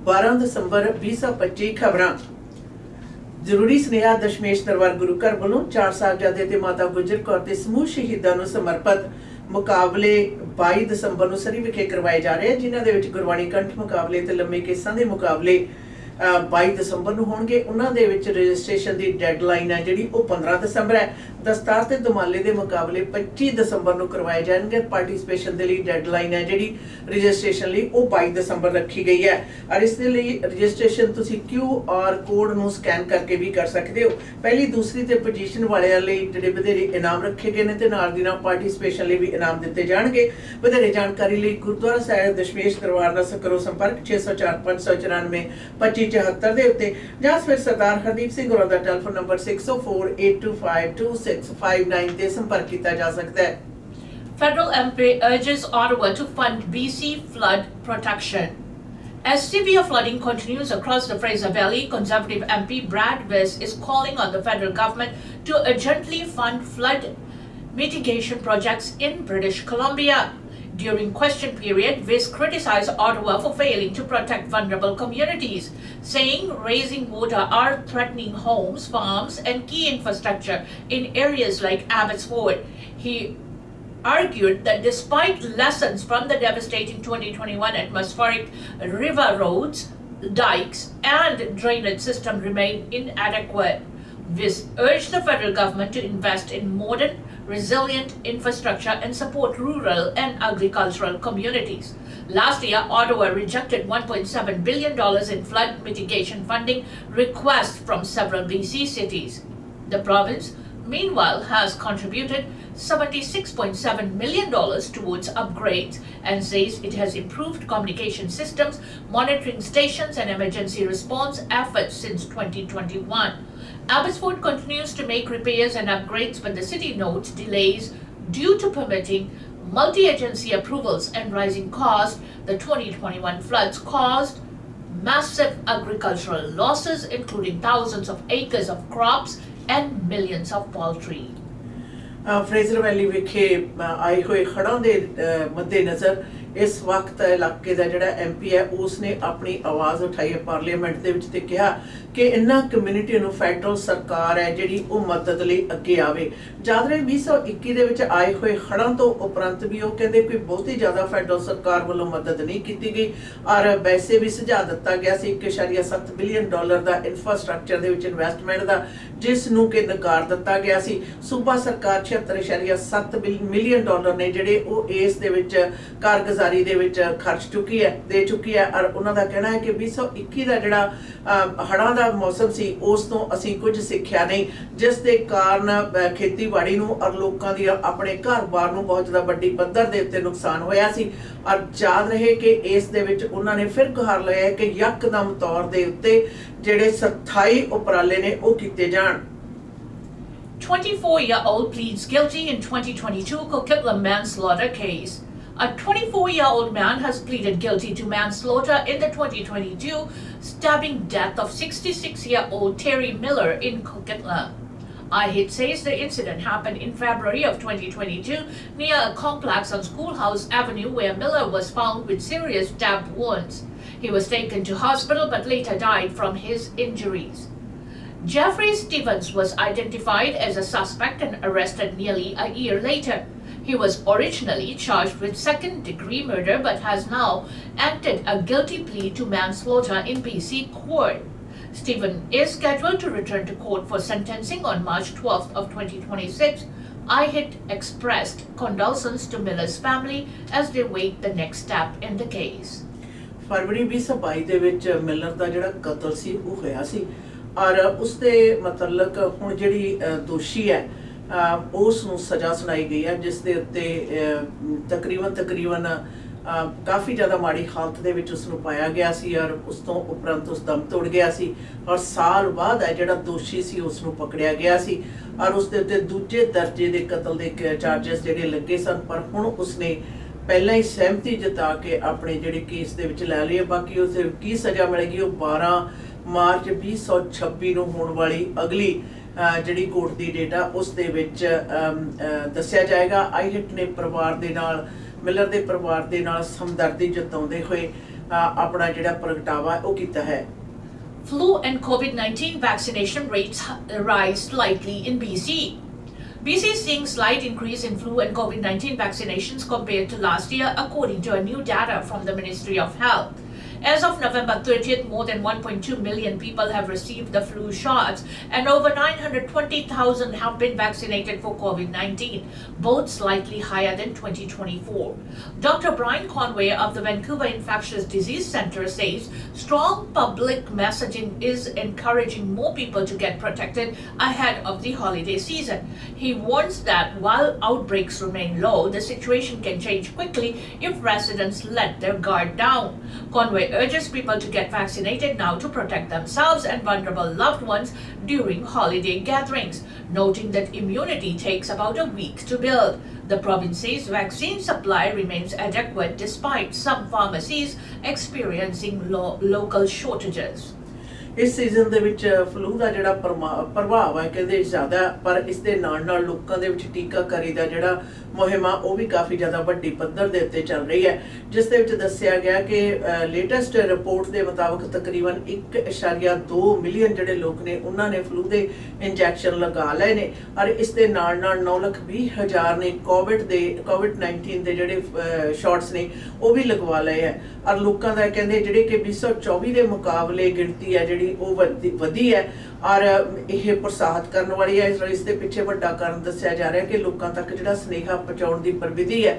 12 ਦਸੰਬਰ 2025 खबरां ਜ਼ਰੂਰੀ ਸੁਨੇਹਾ ਦਸ਼ਮੇਸ਼ ਦਰਬਾਰ ਗੁਰੂ ਘਰ ਵੱਲੋਂ 4 ਸਾਹਿਬਜ਼ਾਦੇ ਤੇ ਮਾਤਾ ਗੁਜਰ ਕੌਰ ਤੇ ਸਮੂਹ ਸ਼ਹੀਦਾਂ ਨੂੰ ਸਮਰਪਿਤ ਮੁਕਾਬਲੇ 22 ਦਸੰਬਰ ਨੂੰ ਸਰੀ ਵਿਖੇ ਕਰਵਾਏ ਜਾ ਰਹੇ, ਜਿਨ੍ਹਾਂ ਦੇ ਵਿੱਚ ਗੁਰਬਾਣੀ ਕੰਠ ਮੁਕਾਬਲੇ ਤੇ ਲੰਮੇ ਕੇਸਾਂ ਦੇ ਮੁਕਾਬਲੇ 22 ਦਸੰਬਰ ਨੂੰ ਹੋਣਗੇ। ਉਹਨਾਂ ਦੇ ਵਿੱਚ ਰਜਿਸਟ੍ਰੇਸ਼ਨ ਦੀ ਡੈਡਲਾਈਨ ਹੈ ਜਿਹੜੀ ਉਹ 15 ਦਸੰਬਰ ਹੈ। ਦਸਤਾਰ ਤੇ ਦੁਮਾਲੇ ਦੇ ਮੁਕਾਬਲੇ 25 ਦਸੰਬਰ ਨੂੰ ਕਰਵਾਏ ਜਾਣਗੇ। ਪਾਰਟਿਸਿਪੇਸ਼ਨ ਦੇ ਲਈ ਡੈਡਲਾਈਨ ਹੈ ਜਿਹੜੀ ਰਜਿਸਟ੍ਰੇਸ਼ਨ ਲਈ ਉਹ 22 ਦਸੰਬਰ ਰੱਖੀ ਗਈ ਹੈ। ਔਰ ਇਸ ਦੇ ਲਈ ਰਜਿਸਟ੍ਰੇਸ਼ਨ ਤੁਸੀਂ QR ਕੋਡ ਨੂੰ ਸਕੈਨ ਕਰਕੇ ਵੀ ਕਰ ਸਕਦੇ ਹੋ। ਪਹਿਲੀ ਦੂਸਰੀ ਤੇ ਪੋਜੀਸ਼ਨ ਵਾਲਿਆਂ ਲਈ ਜਿਹੜੇ ਵਧੇਰੇ ਇਨਾਮ ਰੱਖੇ ਗਏ ਨੇ ਤੇ ਨਾਲ ਦੀ ਨਾਲ ਪਾਰਟਿਸਿਪੇਸ਼ਨ ਲਈ ਵੀ ਇਨਾਮ ਦਿੱਤੇ ਜਾਣਗੇ। ਵਧੇਰੇ ਜਾਣਕਾਰੀ ਲਈ ਗੁਰਦੁਆਰਾ ਸਾਹਿਬ ਦਸ਼ਮੇਸ਼ ਦਰਬਾਰ ਨਾਲ ਕਰੋ ਸੰਪਰਕ 604 594 2574 ਦੇ ਉੱਤੇ ਜਾਂ ਫਿਰ ਸਰਦਾਰ ਹਰਦੀਪ ਸਿੰਘ ਹੋਰਾਂ ਦਾ ਟੈਲੀਫੋਨ ਨੰਬਰ 6048252659 ਤੇ ਸੰਪਰਕ ਕੀਤਾ ਜਾ ਸਕਦਾ ਹੈ। Federal MP urges Ottawa to fund BC flood protection. As severe flooding continues across the Fraser Valley, Conservative MP Brad Wiss is calling on the federal government to urgently fund flood mitigation projects in British Columbia. During question period, Wiss criticized Ottawa for failing to protect vulnerable communities, saying raising water are threatening homes, farms, and key infrastructure in areas like Abbotsford. He argued that despite lessons from the devastating 2021 atmospheric, river roads, dikes, and drainage system remain inadequate. Wiss urged the federal government to invest in modern, resilient infrastructure and support rural and agricultural communities. Last year, Ottawa rejected $1.7 billion in flood mitigation funding requests from several BC cities. The province, meanwhile, has contributed $76.7 million towards upgrades and says it has improved communication systems, monitoring stations, and emergency response efforts since 2021. Abbotsford continues to make repairs and upgrades, but the city notes delays due to permitting, multi-agency approvals, and rising costs. The 2021 floods caused massive agricultural losses, including thousands of acres of crops and millions of poultry. Fraser Valley ਵਿਖੇ ਆਏ ਹੋਏ ਹੜ੍ਹਾਂ ਦੇ ਮੱਦੇਨਜ਼ਰ ਇਸ ਵਕਤ ਇਲਾਕੇ ਦਾ ਜਿਹੜਾ MP ਹੈ ਉਸਨੇ ਆਪਣੀ ਆਵਾਜ਼ ਉਠਾਈ ਹੈ ਪਾਰਲੀਮੈਂਟ ਦੇ ਵਿੱਚ ਤੇ ਕਿਹਾ ਕਿ ਇਹਨਾਂ ਕਮਿਊਨਿਟੀ ਨੂੰ ਫੈਡਰਲ ਸਰਕਾਰ ਹੈ ਜਿਹੜੀ ਉਹ ਮਦਦ ਲਈ ਅੱਗੇ ਆਵੇ। ਜਦ ਰਹੇ 2021 ਦੇ ਵਿੱਚ ਆਏ ਹੋਏ ਹੜ੍ਹਾਂ ਤੋਂ ਉਪਰੰਤ ਵੀ ਉਹ ਕਹਿੰਦੇ ਕੋਈ ਬਹੁਤੀ ਜ਼ਿਆਦਾ ਫੈਡਰਲ ਸਰਕਾਰ ਵੱਲੋਂ ਮਦਦ ਨਹੀਂ ਕੀਤੀ ਗਈ ਔਰ ਵੈਸੇ ਵੀ ਸੁਝਾਅ ਦਿੱਤਾ ਗਿਆ ਸੀ $1.7 ਬਿਲੀਅਨ ਦਾ ਇਨਫਰਾਸਟ੍ਰਕਚਰ ਦੇ ਵਿੱਚ ਇਨਵੈਸਟਮੈਂਟ ਦਾ, ਜਿਸ ਨੂੰ ਕਿ ਨਕਾਰ ਦਿੱਤਾ ਗਿਆ ਸੀ। ਸੂਬਾ ਸਰਕਾਰ $76.7 ਮਿਲੀਅਨ ਨੇ ਜਿਹੜੇ ਉਹ ਇਸ ਦੇ ਵਿੱਚ ਕਾਰਗੁਜ਼ਾਰੀ ਦੇ ਵਿੱਚ ਖਰਚ ਦੇ ਚੁੱਕੀ ਹੈ ਔਰ ਉਹਨਾਂ ਦਾ ਕਹਿਣਾ ਹੈ ਕਿ 2021 ਦਾ ਜਿਹੜਾ ਹੜ੍ਹਾਂ ਦਾ ਮੌਸਮ ਸੀ ਉਸ ਤੋਂ ਅਸੀਂ ਕੁਝ ਸਿੱਖਿਆ ਨਹੀਂ, ਜਿਸ ਦੇ ਕਾਰਨ ਖੇਤੀਬਾੜੀ ਨੂੰ ਔਰ ਲੋਕਾਂ ਦੀ ਆਪਣੇ ਘਰ-ਬਾਰ ਨੂੰ ਬਹੁਤ ਜ਼ਿਆਦਾ ਵੱਡੀ ਪੱਧਰ ਦੇ ਉੱਤੇ ਨੁਕਸਾਨ ਹੋਇਆ ਸੀ। ਔਰ ਯਾਦ ਰਹੇ ਕਿ ਇਸ ਦੇ ਵਿੱਚ ਉਹਨਾਂ ਨੇ ਫਿਰ ਗੁਹਾਰ ਲਗਾਇਆ ਕਿ ਯਕਦਮ ਤੌਰ ਦੇ ਉੱਤੇ ਜਿਹੜੇ ਸਥਾਈ ਉਪਰਾਲੇ ਨੇ ਉਹ ਕੀਤੇ ਜਾਣ। 24-year-old pleads guilty in 2022 Coquitlam manslaughter case. A 24-year-old man has pleaded guilty to manslaughter in the 2022 stabbing death of 66-year-old Terry Miller in Coquitlam. IHIT says the incident happened in February of 2022 near a complex on Schoolhouse Avenue where Miller was found with serious stab wounds. He was taken to hospital but later died from his injuries. Jeffrey Stevens was identified as a suspect and arrested nearly a year later. He was originally charged with second-degree murder but has now entered a guilty plea to manslaughter in BC court. Stephen is scheduled to return to court for sentencing on March 12th of 2026. IHIT expressed condolences to Miller's family as they wait the next step in the case. ਫਰਵਰੀ 2022 ਦੇ ਵਿੱਚ miller ਦਾ ਜਿਹੜਾ ਕਤਲ ਸੀ ਉਹ ਹੋਇਆ ਸੀ ਔਰ ਉਸ ਦੇ ਮਤਲਬ ਹੁਣ ਜਿਹੜੀ ਦੋਸ਼ੀ ਹੈ ਉਸ ਨੂੰ ਸਜ਼ਾ ਸੁਣਾਈ ਗਈ ਹੈ, ਜਿਸ ਦੇ ਉੱਤੇ ਤਕਰੀਬਨ ਕਾਫੀ ਜ਼ਿਆਦਾ ਮਾੜੀ ਹਾਲਤ ਦੇ ਵਿੱਚ ਉਸ ਨੂੰ ਪਾਇਆ ਗਿਆ ਸੀ ਔਰ ਉਸ ਤੋਂ ਉਪਰੰਤ ਉਸ ਦਮ ਤੋੜ ਗਿਆ ਸੀ ਔਰ ਸਾਲ ਬਾਅਦ ਹੈ ਜਿਹੜਾ ਦੋਸ਼ੀ ਸੀ ਉਸ ਨੂੰ ਪਕੜਿਆ ਗਿਆ ਸੀ ਔਰ ਉਸ ਦੇ ਉੱਤੇ ਦੂਜੇ ਦਰਜੇ ਦੇ ਕਤਲ ਦੇ ਚਾਰਜਸ ਜਿਹੜੇ ਲੱਗੇ ਸਨ, ਪਰ ਹੁਣ ਉਸਨੇ ਪਹਿਲਾਂ ਹੀ ਸਹਿਮਤੀ ਜਤਾ ਕੇ ਆਪਣੇ ਜਿਹੜੇ ਕੇਸ ਦੇ ਵਿੱਚ ਲੈ ਲਏ। ਬਾਕੀ ਉਸ ਕੀ ਸਜ਼ਾ ਮਿਲੇਗੀ ਉਹ 12 ਮਾਰਚ 2026 ਨੂੰ ਹੋਣ ਵਾਲੀ ਅਗਲੀ ਜਿਹੜੀ ਕੋਰਟ ਦੀ ਡੇਟ ਆ ਉਸ ਦੇ ਵਿੱਚ ਦੱਸਿਆ ਜਾਏਗਾ। ਆਈਹਿਟ ਨੇ ਪਰਿਵਾਰ ਦੇ ਨਾਲ ਮਿਲਰ ਦੇ ਪਰਿਵਾਰ ਦੇ ਨਾਲ ਹਮਦਰਦੀ ਜਤਾਉਂਦੇ ਹੋਏ ਆਪਣਾ ਜਿਹੜਾ ਪ੍ਰਗਟਾਵਾ ਉਹ ਕੀਤਾ ਹੈ। Flu and COVID-19 vaccination rates rise slightly in BC. BC is seeing slight increase in flu and COVID-19 vaccinations compared to last year, according to a new data from the Ministry of Health. As of November 30th, more than 1.2 million people have received the flu shots and over 920,000 have been vaccinated for COVID-19, both slightly higher than 2024. Dr. Brian Conway of the Vancouver Infectious Disease Center says strong public messaging is encouraging more people to get protected ahead of the holiday season. He warns that while outbreaks remain low, the situation can change quickly if residents let their guard down. Conway urges people to get vaccinated now to protect themselves and vulnerable loved ones during holiday gatherings, noting that immunity takes about a week to build. The province says vaccine supply remains adequate despite some pharmacies experiencing local shortages. ਇਸ season ਦੇ ਵਿੱਚ flu ਦਾ ਜਿਹੜਾ ਪ੍ਰਭਾਵ ਹੈ ਕਹਿੰਦੇ ਜ਼ਿਆਦਾ, ਪਰ ਇਸ ਦੇ ਨਾਲ ਲੋਕਾਂ ਦੇ ਵਿੱਚ ਟੀਕਾਕਰੀ ਦਾ ਜਿਹੜਾ ਮੁਹਿੰਮ ਆ ਉਹ ਵੀ ਕਾਫੀ ਜ਼ਿਆਦਾ ਵੱਡੀ ਪੱਧਰ ਦੇ ਉੱਤੇ ਚੱਲ ਰਹੀ ਹੈ, ਜਿਸ ਦੇ ਵਿੱਚ ਦੱਸਿਆ ਗਿਆ ਕਿ ਲੇਟੈਸਟ ਰਿਪੋਰਟ ਦੇ ਮੁਤਾਬਕ ਤਕਰੀਬਨ 1.2 ਮਿਲੀਅਨ ਜਿਹੜੇ ਲੋਕ ਨੇ ਉਹਨਾਂ ਨੇ ਫਲੂ ਦੇ ਇੰਜੈਕਸ਼ਨ ਲਗਾ ਲਏ ਨੇ, ਔਰ ਇਸ ਦੇ ਨਾਲ 9,20,000 ਨੇ ਕੋਵਿਡ-19 ਦੇ ਜਿਹੜੇ ਸ਼ਾਟਸ ਨੇ ਉਹ ਵੀ ਲਗਵਾ ਲਏ ਹੈ। ਔਰ ਲੋਕਾਂ ਦਾ ਕਹਿੰਦੇ ਜਿਹੜੇ ਕਿ 2024 ਦੇ ਮੁਕਾਬਲੇ ਗਿਣਤੀ ਹੈ ਜਿਹੜੀ ਉਹ ਵਧੀ ਹੈ, ਔਰ ਇਹ ਪ੍ਰੋਤਸਾਹਿਤ ਕਰਨ ਵਾਲੀ ਹੈ। ਇਸ ਦੇ ਪਿੱਛੇ ਵੱਡਾ ਕਾਰਨ ਦੱਸਿਆ ਜਾ ਰਿਹਾ ਕਿ ਲੋਕਾਂ ਤੱਕ ਜਿਹੜਾ ਸਨੇਹਾ ਪਹੁੰਚਾਉਣ ਦੀ ਪ੍ਰਵਿਧੀ ਹੈ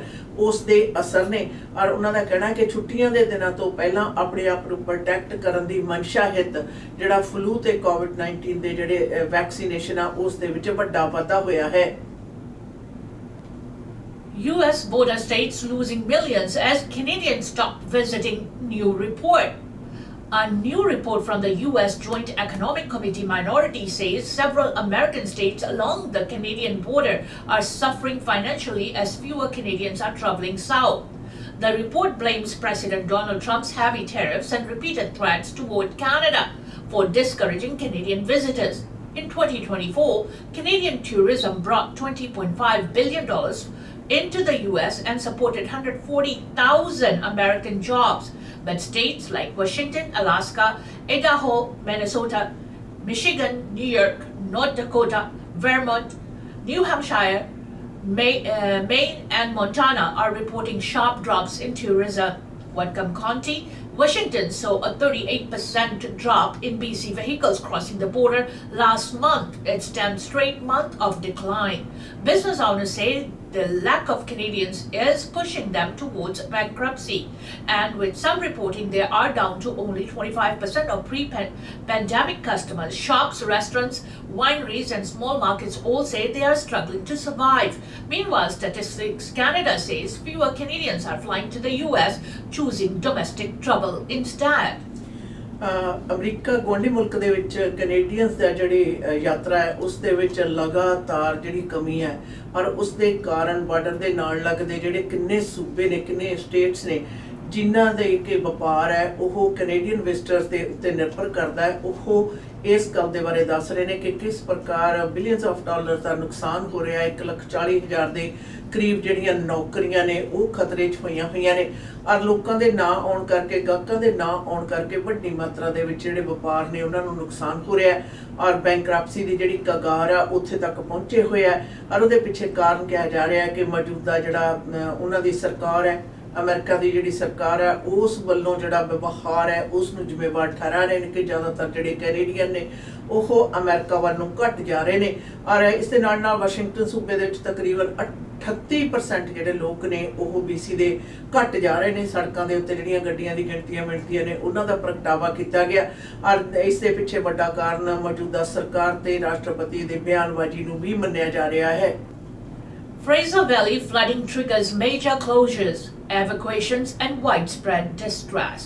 ਉਸ ਦੇ ਅਸਰ ਨੇ, ਔਰ ਉਹਨਾਂ ਦਾ ਕਹਿਣਾ ਕਿ ਛੁੱਟੀਆਂ ਦੇ ਦਿਨਾਂ ਤੋਂ ਪਹਿਲਾਂ ਆਪਣੇ ਆਪ ਨੂੰ ਪ੍ਰੋਟੈਕਟ ਕਰਨ ਦੀ ਮਨਸ਼ਾ ਹਿੱਤ ਜਿਹੜਾ ਫਲੂ ਤੇ ਕੋਵਿਡ-19 ਦੇ ਜਿਹੜੇ ਵੈਕਸੀਨੇਸ਼ਨ ਆ ਉਸ ਦੇ ਵਿੱਚ ਵੱਡਾ ਵਾਧਾ ਹੋਇਆ ਹੈ। US border states losing millions as Canadians stop visiting, new report. A new report from the US Joint Economic Committee minority says several American states along the Canadian border are suffering financially as fewer Canadians are traveling south. The report blames President Donald Trump's heavy tariffs and repeated threats toward Canada for discouraging Canadian visitors. In 2024, Canadian tourism brought $20.5 billion into the US and supported 140,000 American jobs. But states like Washington, Alaska, Idaho, Minnesota, Michigan, New York, North Dakota, Vermont, New Hampshire, Maine and Montana are reporting sharp drops in tourism. Whatcom County, Washington saw a 38% drop in BC vehicles crossing the border last month, its 10th straight month of decline. Business owners say the lack of Canadians is pushing them towards bankruptcy, and with some reporting they are down to only 25% of pre-pandemic customers. Shops, restaurants, wineries and small markets all say they are struggling to survive. Meanwhile, Statistics Canada says fewer Canadians are flying to the US, choosing domestic trouble instead. America ਗੁਆਂਢੀ ਮੁਲਕ ਦੇ ਵਿੱਚ Canadians ਦਾ ਜਿਹੜੀ ਯਾਤਰਾ ਹੈ ਉਸ ਦੇ ਵਿੱਚ ਲਗਾਤਾਰ ਜਿਹੜੀ ਕਮੀ ਹੈ, ਔਰ ਉਸ ਦੇ ਕਾਰਨ ਬਾਰਡਰ ਦੇ ਨਾਲ ਲੱਗਦੇ ਜਿਹੜੇ ਕਿੰਨੇ ਸੂਬੇ ਨੇ, ਕਿੰਨੇ ਸਟੇਟਸ ਨੇ ਜਿਨ੍ਹਾਂ ਦੇ ਕਿ ਵਪਾਰ ਹੈ ਉਹ ਕੈਨੇਡੀਅਨ ਵਿਜ਼ਟਰਸ ਦੇ ਉੱਤੇ ਨਿਰਭਰ ਕਰਦਾ ਹੈ, ਉਹ ਇਸ ਗੱਲ ਦੇ ਬਾਰੇ ਦੱਸ ਰਹੇ ਨੇ ਕਿ ਕਿਸ ਪ੍ਰਕਾਰ ਬਿਲੀਅਨਸ ਆਫ ਡਾਲਰ ਦਾ ਨੁਕਸਾਨ ਹੋ ਰਿਹਾ। 1,40,000 ਦੇ ਕਰੀਬ ਜਿਹੜੀਆਂ ਨੌਕਰੀਆਂ ਨੇ ਉਹ ਖਤਰੇ 'ਚ ਹੋਈਆਂ ਨੇ, ਔਰ ਲੋਕਾਂ ਦੇ ਨਾਂ ਆਉਣ ਕਰਕੇ, ਗਾਹਕਾਂ ਦੇ ਨਾਂ ਆਉਣ ਕਰਕੇ ਵੱਡੀ ਮਾਤਰਾ ਦੇ ਵਿੱਚ ਜਿਹੜੇ ਵਪਾਰ ਨੇ ਉਹਨਾਂ ਨੂੰ ਨੁਕਸਾਨ ਹੋ ਰਿਹਾ, ਔਰ ਬੈਂਕਰਪਸੀ ਦੀ ਜਿਹੜੀ ਕਗਾਰ ਆ ਉੱਥੇ ਤੱਕ ਪਹੁੰਚੇ ਹੋਏ ਆ। ਔਰ ਉਹਦੇ ਪਿੱਛੇ ਕਾਰਨ ਕਿਹਾ ਜਾ ਰਿਹਾ ਕਿ ਮੌਜੂਦਾ ਜਿਹੜਾ ਉਹਨਾਂ ਦੀ ਸਰਕਾਰ ਹੈ, ਅਮਰੀਕਾ ਦੀ ਜਿਹੜੀ ਸਰਕਾਰ ਹੈ ਉਸ ਵੱਲੋਂ ਜਿਹੜਾ ਵਿਵਹਾਰ ਹੈ ਉਸ ਨੂੰ ਜ਼ਿੰਮੇਵਾਰ ਠਹਿਰਾ ਰਹੇ ਨੇ ਕਿ ਜ਼ਿਆਦਾਤਰ ਜਿਹੜੇ ਕੈਨੇਡੀਅਨ ਨੇ ਉਹ ਅਮਰੀਕਾ ਵੱਲ ਨੂੰ ਘਟ ਜਾ ਰਹੇ ਨੇ। ਔਰ ਇਸ ਦੇ ਨਾਲ ਵਾਸ਼ਿੰਗਟਨ ਸੂਬੇ ਦੇ ਵਿੱਚ ਤਕਰੀਬਨ 38% ਜਿਹੜੇ ਲੋਕ ਨੇ ਉਹ BC ਦੇ ਘਟ ਜਾ ਰਹੇ ਨੇ। ਸੜਕਾਂ ਦੇ ਉੱਤੇ ਜਿਹੜੀਆਂ ਗੱਡੀਆਂ ਦੀ ਗਿਣਤੀਆਂ ਮਿਣਤੀਆਂ ਨੇ ਉਹਨਾਂ ਦਾ ਪ੍ਰਗਟਾਵਾ ਕੀਤਾ ਗਿਆ, ਔਰ ਇਸ ਦੇ ਪਿੱਛੇ ਵੱਡਾ ਕਾਰਨ ਮੌਜੂਦਾ ਸਰਕਾਰ ਤੇ ਰਾਸ਼ਟਰਪਤੀ ਦੇ ਬਿਆਨਬਾਜ਼ੀ ਨੂੰ ਵੀ ਮੰਨਿਆ ਜਾ ਰਿਹਾ ਹੈ। Fraser Valley flooding triggers major closures, evacuations and widespread distress.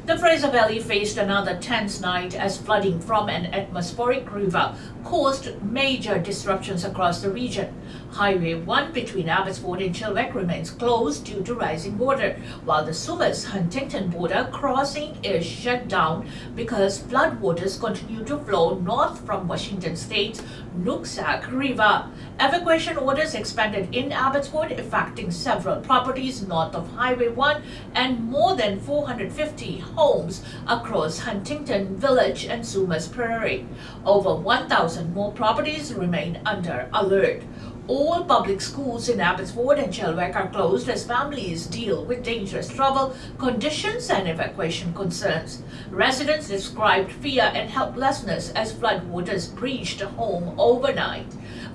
The Fraser Valley faced another tense night as flooding from an atmospheric river caused major disruptions across the region. Highway 1 between Abbotsford and Chilwell remains closed due to rising water, while the Sumas-Huntington border crossing is shut down because floodwaters continue to flow north from Washington State's Nooksack River. Evacuation orders expanded in Abbotsford, affecting several properties north of Highway 1 and more than 450 homes across Huntington Village and Sumas Prairie. Over 1,000 more properties remain under alert. All public schools in Abbotsford and Chilwell are closed as families deal with dangerous travel conditions and evacuation concerns. Residents described fear and helplessness as floodwaters breached a home overnight.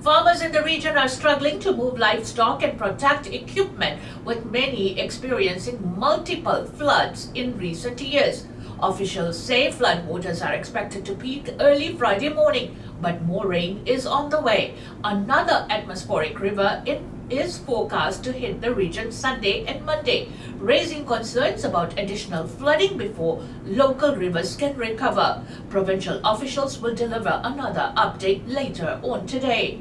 Farmers in the region are struggling to move livestock and protect equipment, with many experiencing multiple floods in recent years. Officials say floodwaters are expected to peak early Friday morning, but more rain is on the way. Another atmospheric river is forecast to hit the region Sunday and Monday, raising concerns about additional flooding before local rivers can recover. Provincial officials will deliver another update later on today.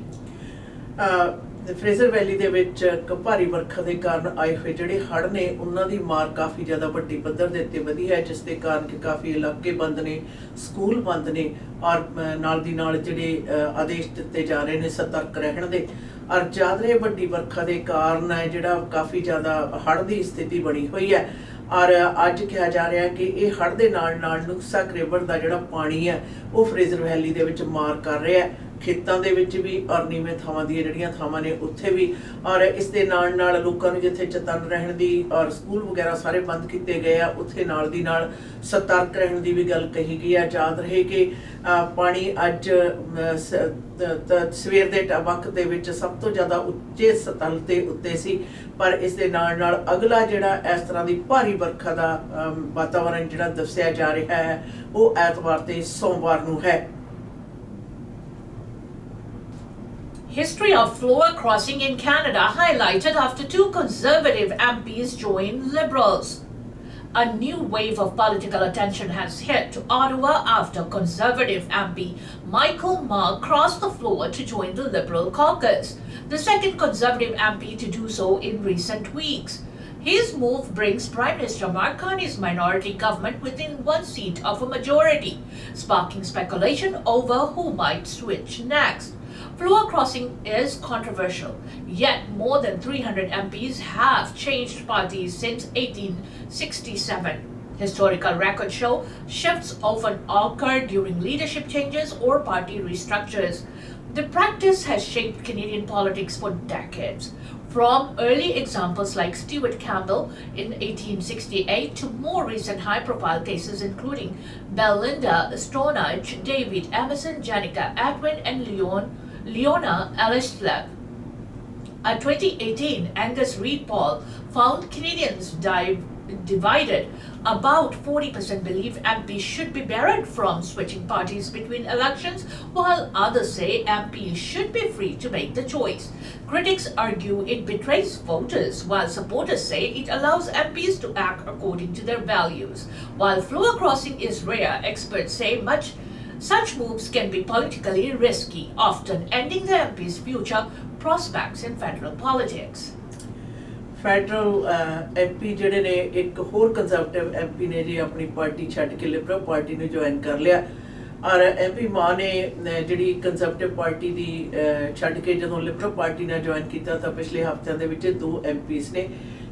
Fraser Valley ਦੇ ਵਿੱਚ ਭਾਰੀ ਵਰਖਾ ਦੇ ਕਾਰਨ ਆਏ ਹੋਏ ਜਿਹੜੇ ਹੜ੍ਹ ਨੇ ਉਹਨਾਂ ਦੀ ਮਾਰ ਕਾਫੀ ਜ਼ਿਆਦਾ ਵੱਡੀ ਪੱਧਰ ਦੇ ਉੱਤੇ ਵਧੀ ਹੈ, ਜਿਸ ਦੇ ਕਾਰਨ ਕਿ ਕਾਫੀ ਇਲਾਕੇ ਬੰਦ ਨੇ, ਸਕੂਲ ਬੰਦ ਨੇ ਔਰ ਨਾਲ ਦੀ ਨਾਲ ਜਿਹੜੇ ਆਦੇਸ਼ ਦਿੱਤੇ ਜਾ ਰਹੇ ਨੇ ਸਤਰਕ ਰਹਿਣ ਦੇ। ਔਰ ਜ਼ਿਆਦਾ ਵੱਡੀ ਵਰਖਾ ਦੇ ਕਾਰਨ ਜਿਹੜਾ ਕਾਫੀ ਜ਼ਿਆਦਾ ਹੜ੍ਹ ਦੀ ਸਥਿਤੀ ਬਣੀ ਹੋਈ ਹੈ। ਔਰ ਅੱਜ ਕਿਹਾ ਜਾ ਰਿਹਾ ਕਿ ਇਹ ਹੜ੍ਹ ਦੇ ਨਾਲ ਨਾਲ ਨੁਕਸਾਕ ਰਿਵਰ ਦਾ ਜਿਹੜਾ ਪਾਣੀ ਹੈ ਉਹ ਫਰੇਜ਼ਰ ਵੈਲੀ ਦੇ ਵਿੱਚ ਮਾਰ ਕਰ ਰਿਹਾ ਹੈ, ਖੇਤਾਂ ਦੇ ਵਿੱਚ ਵੀ ਔਰ ਨੀਵੇਂ ਥਾਵਾਂ ਦੀਆਂ ਜਿਹੜੀਆਂ ਥਾਵਾਂ ਨੇ ਉੱਥੇ ਵੀ। ਔਰ ਇਸ ਦੇ ਨਾਲ ਨਾਲ ਲੋਕਾਂ ਨੂੰ ਜਿੱਥੇ ਚਤੰਨ ਰਹਿਣ ਦੀ ਔਰ ਸਕੂਲ ਵਗੈਰਾ ਸਾਰੇ ਬੰਦ ਕੀਤੇ ਗਏ ਆ, ਉੱਥੇ ਨਾਲ ਦੀ ਨਾਲ ਸਤਰਕ ਰਹਿਣ ਦੀ ਵੀ ਗੱਲ ਕਹੀ ਗਈ ਹੈ। ਯਾਦ ਰਹੇ ਕਿ ਪਾਣੀ ਅੱਜ ਸਵੇਰ ਦੇ ਵਕਤ ਦੇ ਵਿੱਚ ਸਭ ਤੋਂ ਜ਼ਿਆਦਾ ਉੱਚੇ ਸਤਲ ਦੇ ਉੱਤੇ ਸੀ, ਪਰ ਇਸ ਦੇ ਨਾਲ ਨਾਲ ਅਗਲਾ ਜਿਹੜਾ ਇਸ ਤਰ੍ਹਾਂ ਦੀ ਭਾਰੀ ਵਰਖਾ ਦਾ ਵਾਤਾਵਰਨ ਜਿਹੜਾ ਦੱਸਿਆ ਜਾ ਰਿਹਾ ਹੈ ਉਹ ਐਤਵਾਰ ਤੇ ਸੋਮਵਾਰ ਨੂੰ ਹੈ। History of floor crossing in Canada highlighted after two Conservative MPs joined Liberals. A new wave of political attention has hit to Ottawa after Conservative MP Michael Marr crossed the floor to join the Liberal caucus, the second Conservative MP to do so in recent weeks. His move brings Prime Minister Mark Carney's minority government within one seat of a majority, sparking speculation over who might switch next. Floor crossing is controversial, yet more than 300 MPs have changed parties since 1867. Historical records show shifts often occur during leadership changes or party restructures. The practice has shaped Canadian politics for decades, from early examples like Stuart Campbell in 1868 to more recent high-profile cases including Belinda Stonehenge, David Emerson, Janica Atwin, and Leona Ellishlev. A 2018 Angus Reid poll found Canadians divided. About 40% believe MPs should be barred from switching parties between elections, while others say MPs should be free to make the choice. Critics argue it betrays voters, while supporters say it allows MPs to act according to their values. While floor crossing is rare, experts say such moves can be politically risky, often ending the MP's future prospects in federal politics. Federal MP ਜਿਹੜੇ ਨੇ ਇੱਕ ਹੋਰ conservative MP ਨੇ ਜੀ ਆਪਣੀ party ਛੱਡ ਕੇ Liberal party ਨੂੰ join ਕਰ ਲਿਆ। ਔਰ ਐਮਪੀ ਮਾਂ ਨੇ ਜਿਹੜੀ ਕੰਜ਼ਰਵੇਟਿਵ ਪਾਰਟੀ ਦੀ ਛੱਡ ਕੇ ਜਦੋਂ ਲਿਬਰਲ ਪਾਰਟੀ ਨਾਲ ਜੁਆਇਨ ਕੀਤਾ ਤਾਂ ਪਿਛਲੇ ਹਫ਼ਤਿਆਂ ਦੇ ਵਿੱਚ 2 ਐਮਪੀਸ ਨੇ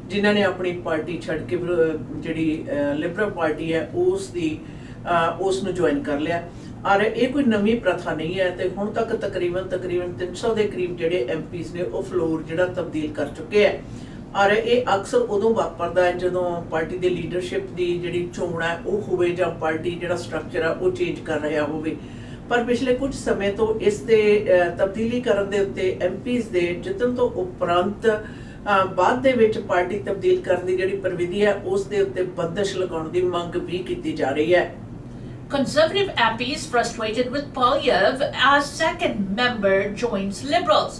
ਜਿਨ੍ਹਾਂ ਨੇ ਆਪਣੀ ਪਾਰਟੀ ਛੱਡ ਕੇ ਜਿਹੜੀ ਲਿਬਰਲ ਪਾਰਟੀ ਹੈ ਉਸ ਨੂੰ ਜੁਆਇਨ ਕਰ ਲਿਆ। ਔਰ ਇਹ ਕੋਈ ਨਵੀਂ ਪ੍ਰਥਾ ਨਹੀਂ ਹੈ ਤੇ ਹੁਣ ਤੱਕ ਤਕਰੀਬਨ 300 ਦੇ ਕਰੀਬ ਜਿਹੜੇ ਐਮਪੀਸ ਨੇ ਉਹ ਫਲੋਰ ਜਿਹੜਾ ਤਬਦੀਲ ਕਰ ਚੁੱਕੇ ਹੈ। ਔਰ ਇਹ ਅਕਸਰ ਉਦੋਂ ਵਾਪਰਦਾ ਹੈ ਜਦੋਂ ਪਾਰਟੀ ਦੇ ਲੀਡਰਸ਼ਿਪ ਦੀ ਜਿਹੜੀ ਚੋਣ ਹੈ ਉਹ ਹੋਵੇ ਜਾਂ ਪਾਰਟੀ ਜਿਹੜਾ ਸਟਰਕਚਰ ਹੈ ਉਹ ਚੇਂਜ ਕਰ ਰਿਹਾ ਹੋਵੇ। ਪਰ ਪਿਛਲੇ ਕੁਝ ਸਮੇਂ ਤੋਂ ਇਸ ਦੇ ਤਬਦੀਲੀ ਕਰਨ ਦੇ ਉੱਤੇ ਐਮਪੀਸ ਦੇ ਜਿੱਤਣ ਤੋਂ ਉਪਰੰਤ ਬਾਅਦ ਦੇ ਵਿੱਚ ਪਾਰਟੀ ਤਬਦੀਲ ਕਰਨ ਦੀ ਜਿਹੜੀ ਪ੍ਰਵਿਧੀ ਹੈ ਉਸ ਦੇ ਉੱਤੇ ਬੰਦਸ਼ ਲਗਾਉਣ ਦੀ ਮੰਗ ਵੀ ਕੀਤੀ ਜਾ ਰਹੀ ਹੈ। Conservative MPs frustrated with Polyev as second member joins Liberals.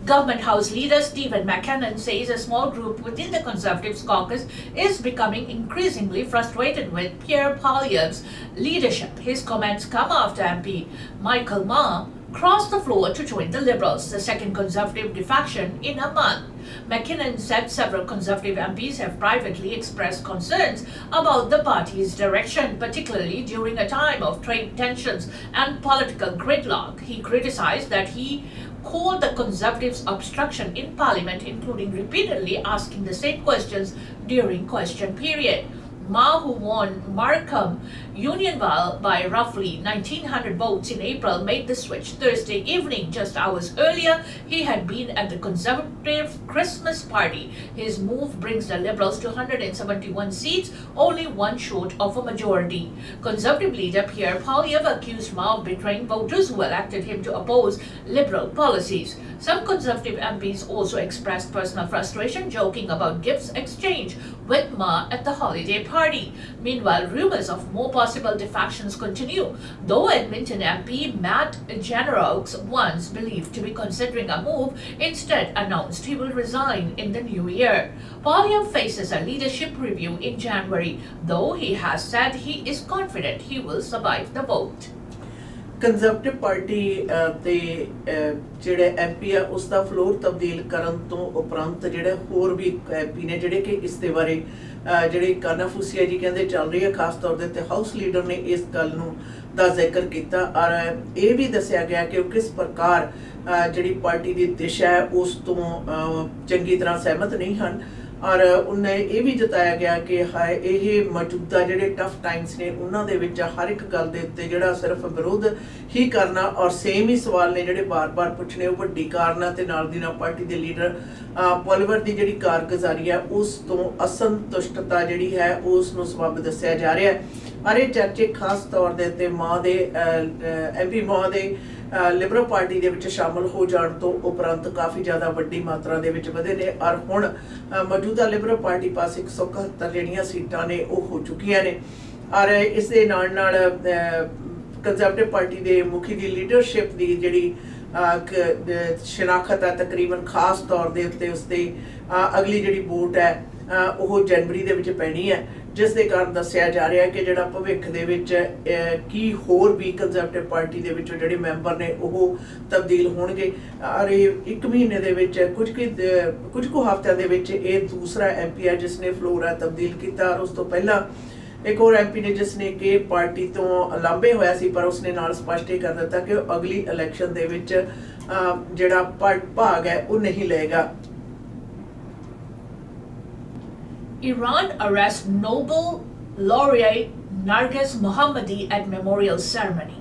Government House leader Stephen McKinnon says a small group within the Conservatives caucus is becoming increasingly frustrated with Pierre Poilievre's leadership. His comments come after MP Michael Marr crossed the floor to join the Liberals, the second Conservative defection in a month. McKinnon said several Conservative MPs have privately expressed concerns about the party's direction, particularly during a time of trade tensions and political gridlock. He criticized that he called the Conservatives' obstruction in Parliament, including repeatedly asking the same questions during question period. Ma, who won Markham Unionville by roughly 1,900 votes in April, made the switch Thursday evening. Just hours earlier, he had been at the Conservative Christmas party. His move brings the Liberals to 171 seats, only one short of a majority. Conservative leader Pierre Poilievre accused Ma of betraying voters who elected him to oppose Liberal policies. Some Conservative MPs also expressed personal frustration, joking about gifts exchanged with Ma at the holiday party. Meanwhile, rumors of more possible defections continue, though Edmonton MP Matt Generoux, once believed to be considering a move, instead announced he will resign in the new year. Poilievre faces a leadership review in January, though he has said he is confident he will survive the vote. Conservative party ਦੇ ਜਿਹੜੇ MP ਆ ਉਸ ਦਾ floor ਤਬਦੀਲ ਕਰਨ ਤੋਂ ਉਪਰੰਤ ਜਿਹੜੇ ਹੋਰ ਵੀ ਐਮਪੀ ਨੇ ਜਿਹੜੇ ਕਿ ਇਸ ਦੇ ਬਾਰੇ ਜਿਹੜੀ ਕਾਨਾਫੂਸੀਆ ਜੀ ਕਹਿੰਦੇ ਚੱਲ ਰਹੀ ਹੈ, ਖਾਸ ਤੌਰ ਦੇ ਉੱਤੇ ਹਾਊਸ ਲੀਡਰ ਨੇ ਇਸ ਗੱਲ ਨੂੰ ਦਾ ਜ਼ਿਕਰ ਕੀਤਾ ਔਰ ਇਹ ਵੀ ਦੱਸਿਆ ਗਿਆ ਕਿ ਉਹ ਕਿਸ ਪ੍ਰਕਾਰ ਜਿਹੜੀ ਪਾਰਟੀ ਦੀ ਦਿਸ਼ਾ ਹੈ ਉਸ ਤੋਂ ਚੰਗੀ ਤਰ੍ਹਾਂ ਸਹਿਮਤ ਨਹੀਂ ਹਨ ਔਰ ਉਹਨੇ ਇਹ ਵੀ ਜਤਾਇਆ ਗਿਆ ਕਿ ਹਾਏ ਇਹ ਮੌਜੂਦਾ ਜਿਹੜੇ ਟਫ ਟਾਈਮਸ ਨੇ ਉਹਨਾਂ ਦੇ ਵਿੱਚ ਹਰ ਇੱਕ ਗੱਲ ਦੇ ਉੱਤੇ ਜਿਹੜਾ ਸਿਰਫ ਵਿਰੋਧ ਹੀ ਕਰਨਾ ਔਰ ਸੇਮ ਹੀ ਸਵਾਲ ਨੇ ਜਿਹੜੇ ਬਾਰ-ਬਾਰ ਪੁੱਛਣੇ ਉਹ ਵੱਡੀ ਕਾਰਨ ਤੇ ਨਾਲ ਦੀ ਨਾਲ ਪਾਰਟੀ ਦੇ ਲੀਡਰ ਪੋਲੀਵਰ ਦੀ ਜਿਹੜੀ ਕਾਰਗੁਜ਼ਾਰੀ ਹੈ ਉਸ ਤੋਂ ਅਸੰਤੁਸ਼ਟਤਾ ਜਿਹੜੀ ਹੈ ਉਸ ਨੂੰ ਸਬਬ ਦੱਸਿਆ ਜਾ ਰਿਹਾ ਹੈ ਔਰ ਇਹ ਚਰਚੇ ਖਾਸ ਤੌਰ ਦੇ ਉੱਤੇ ਮਾਂ ਦੇ ਐਮਪੀ ਮਾਂ ਦੇ ਲਿਬਰਲ ਪਾਰਟੀ ਦੇ ਵਿੱਚ ਸ਼ਾਮਲ ਹੋ ਜਾਣ ਤੋਂ ਉਪਰੰਤ ਕਾਫੀ ਜ਼ਿਆਦਾ ਵੱਡੀ ਮਾਤਰਾ ਦੇ ਵਿੱਚ ਵਧੇ ਨੇ ਔਰ ਹੁਣ ਮੌਜੂਦਾ ਲਿਬਰਲ ਪਾਰਟੀ ਪਾਸ 171 ਜਿਹੜੀਆਂ ਸੀਟਾਂ ਨੇ ਉਹ ਹੋ ਚੁੱਕੀਆਂ ਨੇ ਔਰ ਇਸ ਦੇ ਨਾਲ ਨਾਲ ਕੰਜ਼ਰਵੇਟਿਵ ਪਾਰਟੀ ਦੇ ਮੁਖੀ ਦੀ ਲੀਡਰਸ਼ਿਪ ਦੀ ਜਿਹੜੀ ਸ਼ਨਾਖਤ ਹੈ ਤਕਰੀਬਨ ਖਾਸ ਤੌਰ ਦੇ ਉੱਤੇ ਉਸਦੇ ਅਗਲੀ ਜਿਹੜੀ ਵੋਟ ਹੈ ਉਹ ਜਨਵਰੀ ਦੇ ਵਿੱਚ ਪੈਣੀ ਹੈ ਜਿਸ ਦੇ ਕਾਰਨ ਦੱਸਿਆ ਜਾ ਰਿਹਾ ਹੈ ਕਿ ਜਿਹੜਾ ਭਵਿੱਖ ਦੇ ਵਿੱਚ ਕੀ ਹੋਰ ਵੀ ਕੰਜ਼ਰਵੇਟਿਵ ਪਾਰਟੀ ਦੇ ਵਿੱਚੋਂ ਜਿਹੜੇ ਮੈਂਬਰ ਨੇ ਉਹ ਤਬਦੀਲ ਹੋਣਗੇ ਔਰ ਇਹ 1 ਮਹੀਨੇ ਦੇ ਵਿੱਚ ਕੁਝ ਕੁ ਹਫ਼ਤਿਆਂ ਦੇ ਵਿੱਚ ਇਹ ਦੂਸਰਾ ਐਮਪੀ ਹੈ ਜਿਸ ਨੇ ਫਲੋਰਾ ਤਬਦੀਲ ਕੀਤਾ ਔਰ ਉਸ ਤੋਂ ਪਹਿਲਾਂ ਇੱਕ ਹੋਰ ਐਮਪੀ ਨੇ ਜਿਸ ਨੇ ਕਿ ਪਾਰਟੀ ਤੋਂ ਲਾਂਭੇ ਹੋਇਆ ਸੀ ਪਰ ਉਸਨੇ ਨਾਲ ਸਪਸ਼ਟ ਹੀ ਕਰ ਦਿੱਤਾ ਕਿ ਉਹ ਅਗਲੀ ਇਲੈਕਸ਼ਨ ਦੇ ਵਿੱਚ ਜਿਹੜਾ ਭਾਗ ਹੈ ਉਹ ਨਹੀਂ ਲਏਗਾ। Iran arrests Nobel laureate Narges Mohammadi at memorial ceremony.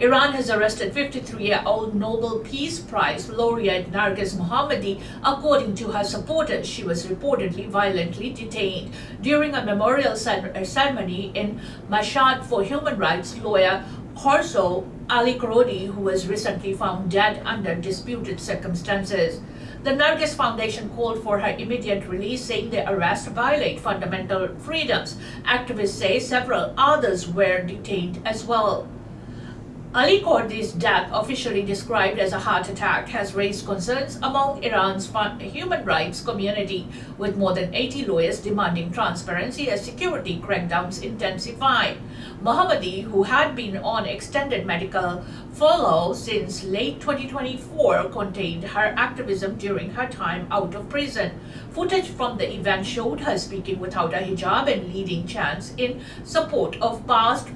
Iran has arrested 53-year-old Nobel Peace Prize laureate Narges Mohammadi, according to her supporters. She was reportedly violently detained during a memorial ceremony in Mashhad for human rights lawyer Khosrow Ali Karodi, who was recently found dead under disputed circumstances. The Narges Foundation called for her immediate release, saying the arrest violates fundamental freedoms. Activists say several others were detained as well. Ali Kardi's death, officially described as a heart attack, has raised concerns among Iran's human rights community, with more than 80 lawyers demanding transparency as security crackdowns intensify. Mohammadi, who had been on extended medical furlough since late 2024, contained her activism during her time out of prison. Footage from the event showed her speaking without a hijab and leading chants in support of past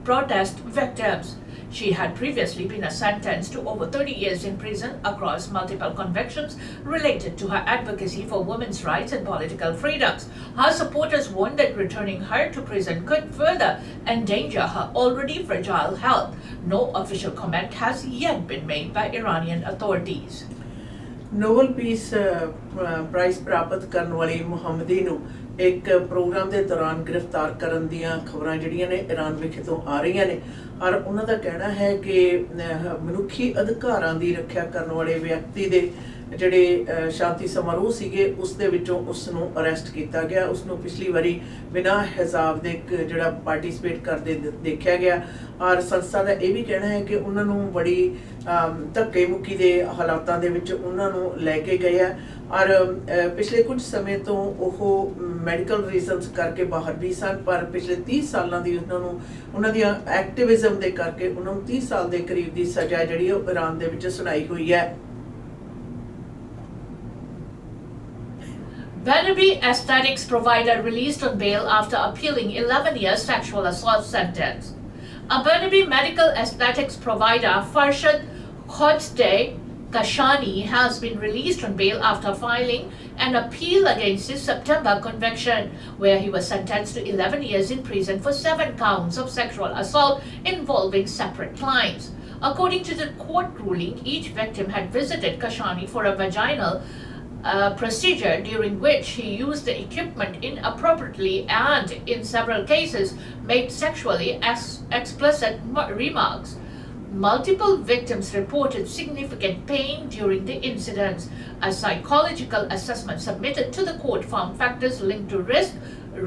protest victims. She had previously been sentenced to over 30 years in prison across multiple convictions related to her advocacy for women's rights and political freedoms. Her supporters warned that returning her to prison could further endanger her already fragile health. No official comment has yet been made by Iranian authorities. Nobel peace prize ਪ੍ਰਾਪਤ ਕਰਨ ਵਾਲੀ ਮੁਹੰਮਦੀ ਨੂੰ ਇੱਕ programme ਦੇ ਦੌਰਾਨ ਗ੍ਰਿਫਤਾਰ ਕਰਨ ਦੀਆਂ ਖਬਰਾਂ ਜਿਹੜੀਆਂ ਨੇ ਈਰਾਨ ਵਿਖੇ ਤੋਂ ਆ ਰਹੀਆਂ ਨੇ ਔਰ ਉਹਨਾਂ ਦਾ ਕਹਿਣਾ ਹੈ ਕਿ ਮਨੁੱਖੀ ਅਧਿਕਾਰਾਂ ਦੀ ਰੱਖਿਆ ਕਰਨ ਵਾਲੇ ਵਿਅਕਤੀ ਦੇ ਜਿਹੜੇ ਸ਼ਾਂਤੀ ਸਮਾਰੋਹ ਸੀਗੇ ਉਸ ਦੇ ਵਿੱਚੋਂ ਉਸ ਨੂੰ ਅਰੈਸਟ ਕੀਤਾ ਗਿਆ। ਉਸ ਨੂੰ ਪਿਛਲੀ ਵਾਰੀ ਬਿਨਾਂ ਹਿਸਾਬ ਦੇ ਜਿਹੜਾ ਪਾਰਟਿਸਿਪੇਟ ਕਰਦੇ ਦੇਖਿਆ ਗਿਆ ਔਰ ਸੰਸਥਾ ਦਾ ਇਹ ਵੀ ਕਹਿਣਾ ਹੈ ਕਿ ਉਹਨਾਂ ਨੂੰ ਬੜੀ ਧੱਕੇ ਮੁੱਕੀ ਦੇ ਹਾਲਾਤਾਂ ਦੇ ਵਿੱਚ ਉਹਨਾਂ ਨੂੰ ਲੈ ਕੇ ਗਏ ਆ ਔਰ ਪਿਛਲੇ ਕੁਝ ਸਮੇਂ ਤੋਂ ਉਹ ਮੈਡੀਕਲ ਰੀਜ਼ਨਸ ਕਰਕੇ ਬਾਹਰ ਵੀ ਸਨ, ਪਰ ਪਿਛਲੇ 30 ਸਾਲਾਂ ਦੀ ਉਹਨਾਂ ਦੀਆਂ ਐਕਟਿਵਿਜ਼ਮ ਦੇ ਕਰਕੇ ਉਹਨਾਂ ਨੂੰ 30 ਸਾਲ ਦੇ ਕਰੀਬ ਦੀ ਸਜ਼ਾ ਜਿਹੜੀ ਉਹ ਈਰਾਨ ਦੇ ਵਿੱਚ ਸੁਣਾਈ ਹੋਈ ਹੈ। Burnaby Aesthetics provider released on bail after appealing 11 years sexual assault sentence. A Burnaby medical aesthetics provider, Farshad Khodsteh Kashani, has been released on bail after filing an appeal against his September conviction, where he was sentenced to 11 years in prison for 7 counts of sexual assault involving separate clients. According to the court ruling, each victim had visited Kashani for a vaginal procedure during which he used the equipment inappropriately and, in several cases, made sexually explicit remarks. Multiple victims reported significant pain during the incidents. A psychological assessment submitted to the court found factors linked to risk,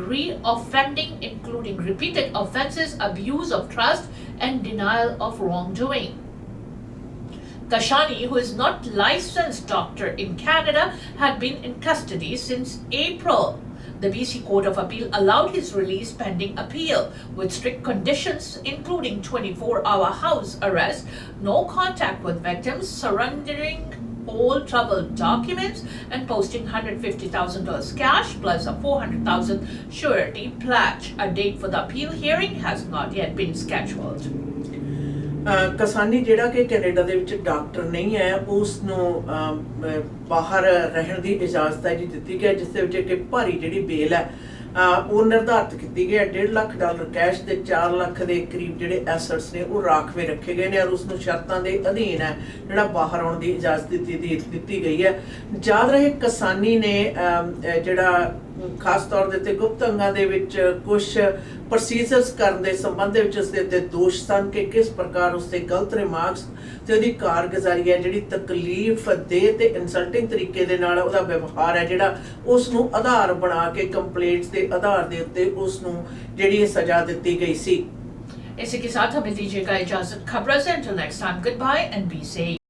re-offending, including repeated offenses, abuse of trust, and denial of wrongdoing. Kashani, who is not licensed doctor in Canada, had been in custody since April. The BC Court of Appeal allowed his release pending appeal, with strict conditions including 24-hour house arrest, no contact with victims, surrendering all troubled documents, and posting $150,000 cash plus a $400,000 surety pledge. A date for the appeal hearing has not yet been scheduled. ਕਸਾਨੀ ਜਿਹੜਾ ਕਿ Canada ਦੇ ਵਿੱਚ doctor ਨਹੀਂ ਹੈ, ਉਸ ਨੂੰ ਬਾਹਰ ਰਹਿਣ ਦੀ ਇਜਾਜ਼ਤ ਹੈ ਜੀ ਦਿੱਤੀ ਗਈ, ਜਿਸ ਦੇ ਵਿੱਚ ਇੱਕ ਭਾਰੀ ਜਿਹੜੀ ਬੇਲ ਹੈ ਉਹ ਨਿਰਧਾਰਿਤ ਕੀਤੀ ਗਈ ਹੈ। $1.5 ਲੱਖ ਕੈਸ਼ ਦੇ 4 ਲੱਖ ਦੇ ਕਰੀਬ ਜਿਹੜੇ ਐਸੈਟਸ ਨੇ ਉਹ ਰਾਖਵੇਂ ਰੱਖੇ ਗਏ ਨੇ ਔਰ ਉਸ ਨੂੰ ਸ਼ਰਤਾਂ ਦੇ ਅਧੀਨ ਹੈ ਜਿਹੜਾ ਬਾਹਰ ਆਉਣ ਦੀ ਇਜਾਜ਼ਤ ਦਿੱਤੀ ਗਈ ਹੈ। ਯਾਦ ਰਹੇ ਕਸਾਨੀ ਨੇ ਜਿਹੜਾ ਖਾਸ ਤੌਰ ਦੇ ਉੱਤੇ ਗੁਪਤ ਅੰਗਾਂ ਦੇ ਵਿੱਚ ਕੁਝ ਪ੍ਰੋਸੀਜਰਸ ਕਰਨ ਦੇ ਸੰਬੰਧ ਦੇ ਵਿੱਚ ਉਸ ਦੇ ਉੱਤੇ ਦੋਸ਼ ਸਨ ਕਿ ਕਿਸ ਪ੍ਰਕਾਰ ਉਸ ਦੇ ਗਲਤ ਰਿਮਾਰਕਸ ਤੇ ਉਹਦੀ ਕਾਰਗੁਜ਼ਾਰੀ ਹੈ ਜਿਹੜੀ ਤਕਲੀਫ ਦੇ ਤੇ ਇਨਸਲਟਿੰਗ ਤਰੀਕੇ ਦੇ ਨਾਲ ਉਹਦਾ ਵਿਵਹਾਰ ਹੈ ਜਿਹੜਾ ਉਸ ਨੂੰ ਆਧਾਰ ਬਣਾ ਕੇ ਕੰਪਲੇਂਟਸ ਦੇ ਆਧਾਰ ਦੇ ਉੱਤੇ ਉਸ ਨੂੰ ਜਿਹੜੀ ਇਹ ਸਜ਼ਾ ਦਿੱਤੀ ਗਈ ਸੀ। इसी के साथ हमें दीजिएगा इजाजत। खबरों से until next time, goodbye and be safe.